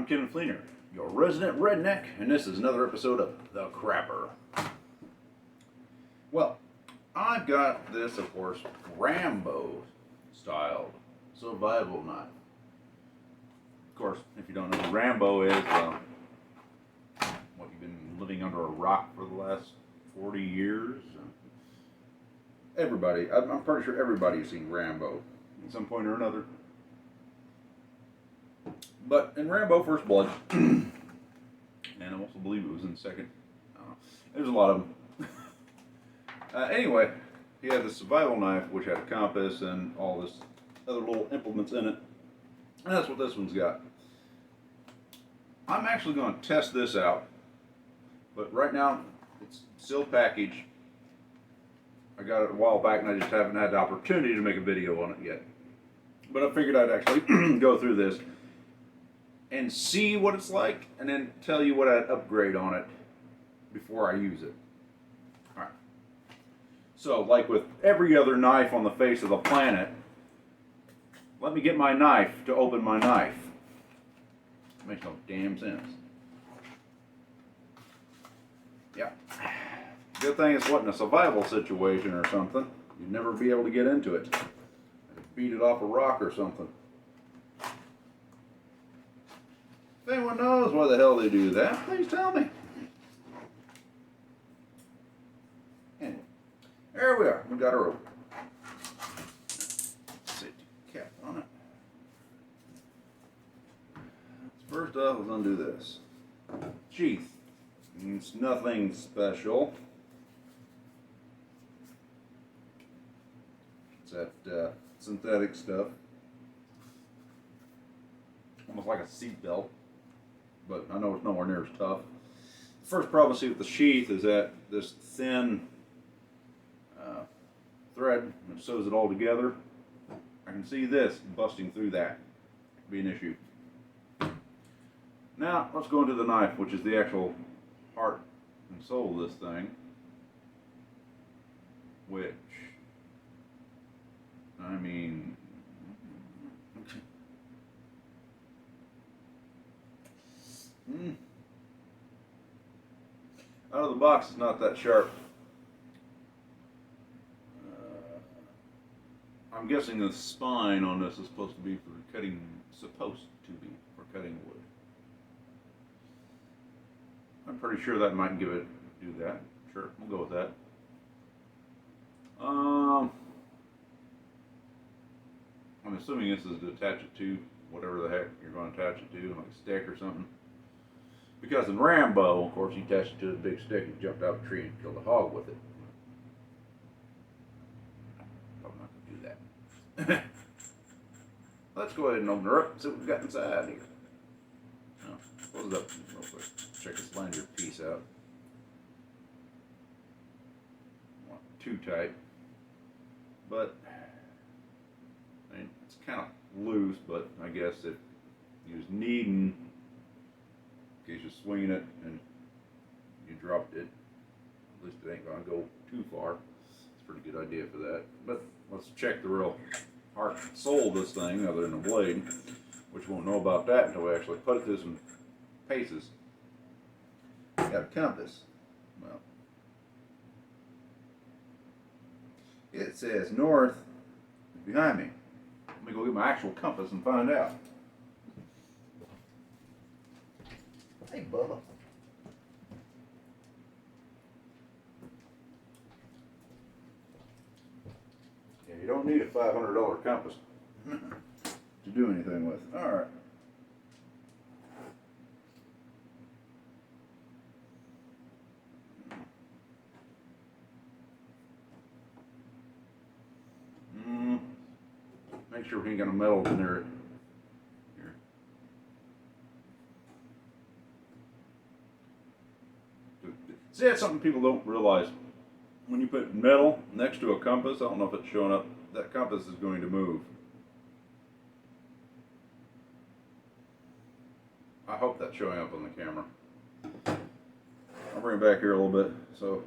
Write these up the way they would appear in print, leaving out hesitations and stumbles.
I'm Ken Fleener, your resident redneck, and this is another episode of The Krapper. Well, I've got this, of course, Rambo styled survival knife. Of course, if you don't know who Rambo is, you've been living under a rock for the last 40 years? Everybody, I'm pretty sure everybody's seen Rambo at some point or another. But in Rambo First Blood, and I also believe it was in second, there's a lot of them. Anyway, he had the survival knife, which had a compass and all this other little implements in it. And that's what this one's got. I'm actually going to test this out, but right now it's still packaged. I got it a while back and I just haven't had the opportunity to make a video on it yet. But I figured I'd actually go through this and see what it's like and then tell you what I'd upgrade on it before I use it. Alright. So, like with every other knife on the face of the planet, let me get my knife to open my knife. It makes no damn sense. Yeah. Good thing it's wasn't a survival situation or something. You'd never be able to get into it. Beat it off a rock or something. If anyone knows why the hell they do that, please tell me. Anyway, there we are. We got our rope. Safety cap on it. First off, let's undo this. Sheath. It's nothing special. It's that synthetic stuff. Almost like a seat belt. But I know it's nowhere near as tough. The first problem I see with the sheath is that this thin thread that sews it all together. I can see this busting through that. Could be an issue. Now, let's go into the knife, which is the actual heart and soul of this thing. Which, I mean, out of the box, it's not that sharp. I'm guessing the spine on this is supposed to be for cutting wood. I'm pretty sure that might do that. Sure, we'll go with that. I'm assuming this is to attach it to whatever the heck you're going to attach it to, like a stick or something. Because in Rambo, of course, he attached it to a big stick and jumped out of a tree and killed a hog with it. I'm not going to do that. Let's go ahead and open her up and see what we've got inside here. Now, close it up real quick. Check this lanyard piece out. Not too tight, but I mean, it's kind of loose. But I guess if you was needing, in case you're swinging it and you dropped it, at least it ain't gonna go too far. It's a pretty good idea for that. But let's check the real heart and soul of this thing, other than the blade, which we won't know about that until we actually put it through some paces. Got a compass. Well, it says north behind me. Let me go get my actual compass and find out. Hey, Bubba. Yeah, you don't need a $500 compass to do anything with. All right. Make sure we ain't got no metal near it. Here. See, that's something people don't realize. When you put metal next to a compass, I don't know if it's showing up, that compass is going to move. I hope that's showing up on the camera. I'll bring it back here a little bit. So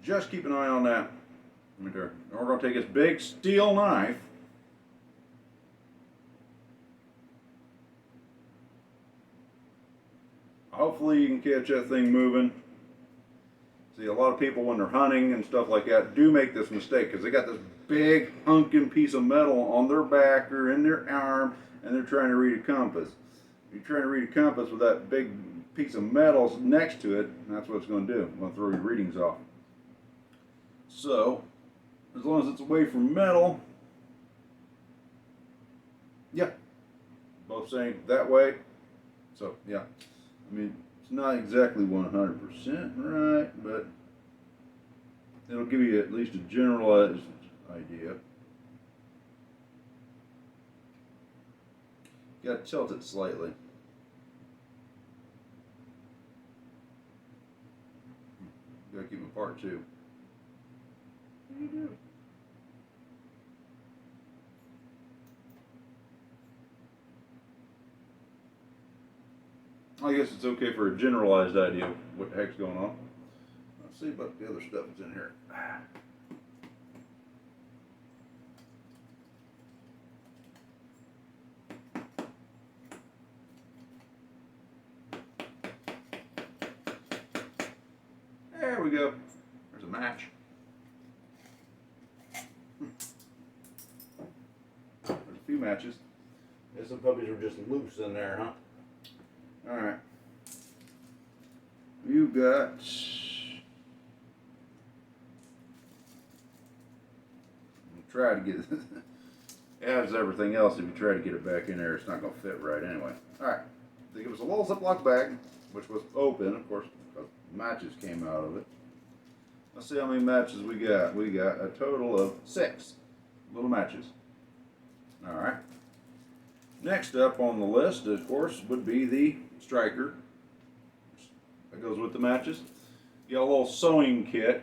just keep an eye on that. Right there. And we're going to take this big steel knife. hopefully you can catch that thing moving. See, a lot of people when they're hunting and stuff like that do make this mistake because they got this big hunking piece of metal on their back or in their arm and they're trying to read a compass. You're trying to read a compass with that big piece of metal next to it, and that's what it's going to do. It's going to throw your readings off. So, as long as it's away from metal, yeah, both saying that way. So, yeah, I mean, it's not exactly 100% right, but it'll give you at least a generalized idea. You got to tilt it slightly. You got to keep them apart too. What do you do? I guess it's okay for a generalized idea of what the heck's going on. Let's see about the other stuff that's in here. There we go. There's a match. There's a few matches. Yeah, some puppies are just loose in there, huh? Alright. You got try to get it as everything else. If you try to get it back in there, it's not going to fit right anyway. Alright. They give us a little Ziploc bag, which was open, of course, because matches came out of it. Let's see how many matches we got. We got a total of 6 little matches. Alright. Next up on the list, of course, would be the striker. That goes with the matches. You got a little sewing kit.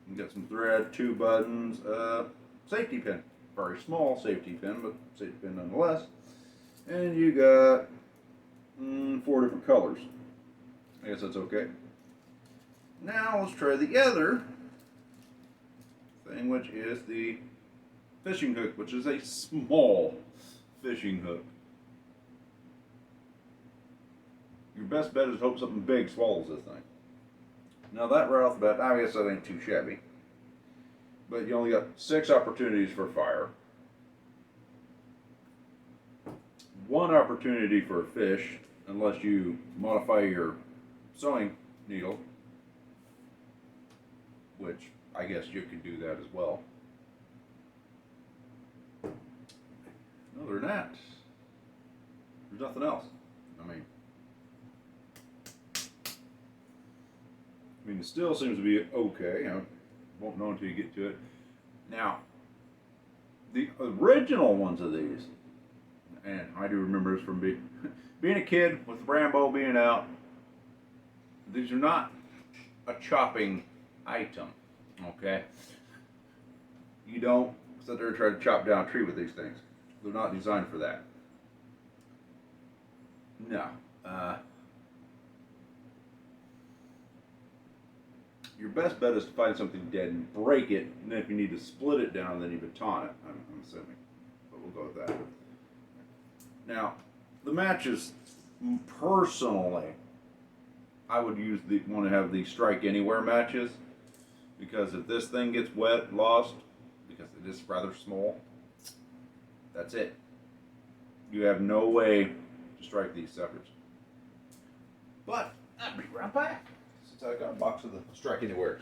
You got some thread, 2 buttons, safety pin. Very small safety pin, but safety pin nonetheless. And you got 4 different colors. I guess that's okay. Now let's try the other thing, which is the fishing hook, which is a small fishing hook. Your best bet is hope something big swallows this thing. Now that right off the bat, I guess that ain't too shabby. But you only got 6 opportunities for fire. 1 opportunity for a fish, unless you modify your sewing needle, which I guess you could do that as well. Other than that, there's nothing else. I mean, it still seems to be okay. I won't know until you get to it. Now, the original ones of these, and I do remember this from being a kid with Rambo being out, these are not a chopping item, okay? You don't sit there and try to chop down a tree with these things. They're not designed for that. No. Your best bet is to find something dead and break it, and then if you need to split it down, then you baton it, I'm assuming. But we'll go with that. Now, the matches, personally, I would want to have the strike anywhere matches, because if this thing gets wet, lost, because it is rather small, that's it. You have no way to strike these suckers. But I'll be right back, since I got a box of the strike anywheres.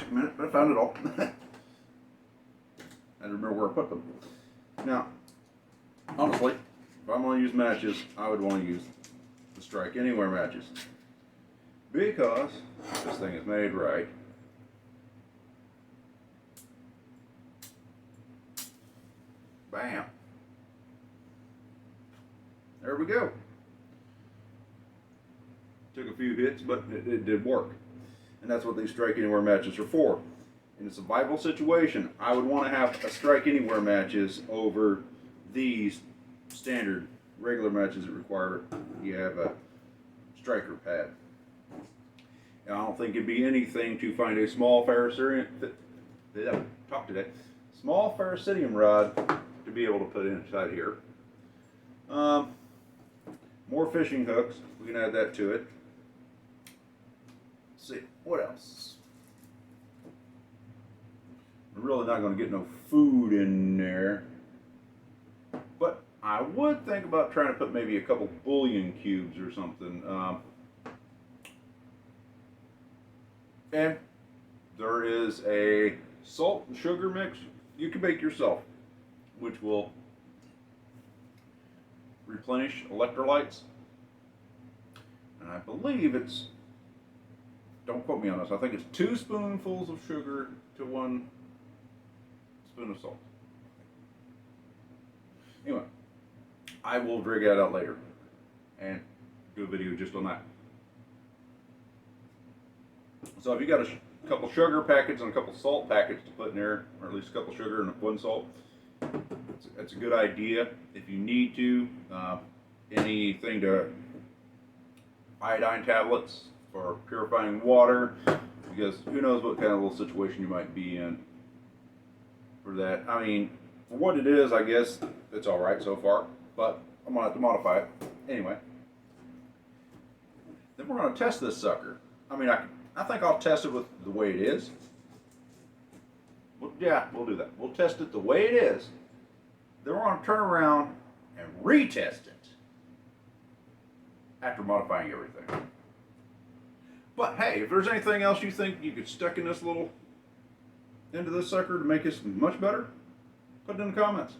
Took a minute, but I found it all. I remember where I put them. Now, honestly, if I'm going to use matches, I would want to use the Strike Anywhere matches. Because this thing is made right. Bam. There we go. Took a few hits, but it did work. And that's what these Strike Anywhere matches are for. In a survival situation, I would want to have a Strike Anywhere matches over these standard regular matches that require you have a striker pad. And I don't think it'd be anything to find a small small ferrocerium rod to be able to put inside here. More fishing hooks, we can add that to it. Let's see, what else? I'm really not going to get no food in there. But I would think about trying to put maybe a couple bouillon cubes or something. And there is a salt and sugar mix you can make yourself, which will replenish electrolytes. And I believe it's, don't quote me on this, I think it's 2 spoonfuls of sugar to 1 spoon of salt. Anyway, I will drag that out later and do a video just on that. So if you got a couple sugar packets and a couple salt packets to put in there, or at least a couple sugar and 1 salt, that's a good idea. If you need to, anything to iodine tablets for purifying water, because who knows what kind of little situation you might be in for that. I mean, for what it is, I guess it's all right so far, but I'm gonna have to modify it anyway. Then we're gonna test this sucker. I mean, I think I'll test it with the way it is. Well, yeah, we'll do that. We'll test it the way it is. Then we're gonna turn around and retest it after modifying everything. But hey, if there's anything else you think you could stick in this little into this sucker to make this much better, put it in the comments.